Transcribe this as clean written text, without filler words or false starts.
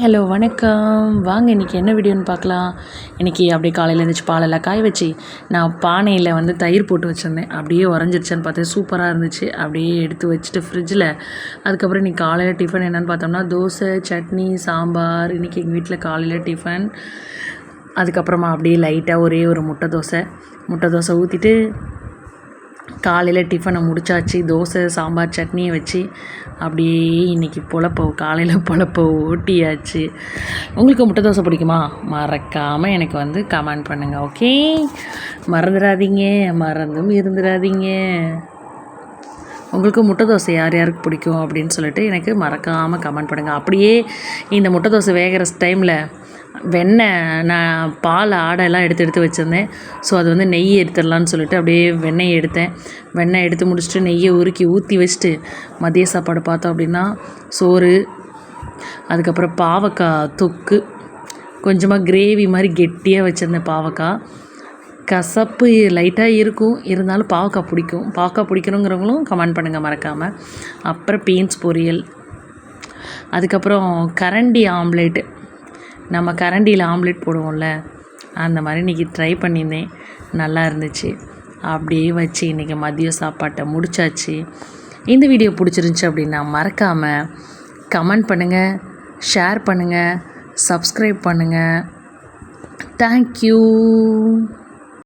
Hello வணக்கம். வாங்க இன்றைக்கி என்ன வீடியோன்னு பார்க்கலாம். இன்றைக்கி அப்படியே காலையில் எழுந்திரிச்சி பாலெல்லாம் காய வச்சு நான் பானையில் தயிர் போட்டு வச்சுருந்தேன். அப்படியே உறைஞ்சிருச்சான்னு பார்த்தேன், சூப்பராக இருந்துச்சு. அப்படியே எடுத்து வச்சுட்டு ஃப்ரிட்ஜில் அதுக்கப்புறம் இன்றைக்கி காலையில் டிஃபன் என்னென்னு பார்த்தோம்னா தோசை, சட்னி, சாம்பார். இன்றைக்கி எங்கள் வீட்டில் காலையில் டிஃபன். அதுக்கப்புறமா அப்படியே லைட்டாக ஒரே ஒரு முட்டை தோசை ஊற்றிட்டு காலையில் டிஃபனை முடிச்சாச்சு. தோசை, சாம்பார், சட்னியை வச்சு அப்படியே இன்றைக்கி காலையில் பொழப்ப ஓட்டியாச்சு. உங்களுக்கு முட்டை தோசை பிடிக்குமா? மறக்காமல் எனக்கு கமெண்ட் பண்ணுங்கள். ஓகே, மறந்துடாதீங்க, மறந்தும் இருந்துடாதீங்க. உங்களுக்கு முட்டை தோசை யார் யாருக்கு பிடிக்கும் அப்படின்னு சொல்லிட்டு எனக்கு மறக்காமல் கமெண்ட் பண்ணுங்கள். அப்படியே இந்த முட்டை தோசை வேகிற டைமில் வெண்ணெய், நான் பால் ஆடையெல்லாம் எடுத்து வச்சுருந்தேன். ஸோ அது நெய் எடுத்துடலான்னு சொல்லிட்டு அப்படியே வெண்ணெய் எடுத்தேன். வெண்ணெய் எடுத்து முடிச்சுட்டு நெய்யை ஊற்றி வச்சுட்டு மதிய சாப்பாடு பார்த்தோம் அப்படின்னா சோறு, அதுக்கப்புறம் பாவக்காய் தொக்கு, கொஞ்சமாக கிரேவி மாதிரி கெட்டியாக வச்சுருந்தேன். பாவக்காய் கசப்பு லைட்டாக இருக்கும், இருந்தாலும் பாவக்காய் பிடிக்கணுங்கிறவங்களும் கமெண்ட் பண்ணுங்கள் மறக்காமல். அப்புறம் பீன்ஸ் பொரியல், அதுக்கப்புறம் கரண்டி ஆம்லேட்டு. நம்ம கரண்டியில் ஆம்லேட் போடுவோம்ல, அந்த மாதிரி இன்றைக்கி ட்ரை பண்ணியிருந்தேன். நல்லா இருந்துச்சு. அப்படியே வச்சு இன்றைக்கி மதிய சாப்பாட்டை முடிச்சாச்சு. இந்த வீடியோ பிடிச்சிருந்துச்சி அப்படின்னா மறக்காமல் கமெண்ட் பண்ணுங்கள், ஷேர் பண்ணுங்கள், சப்ஸ்கிரைப் பண்ணுங்கள். தேங்க்யூ.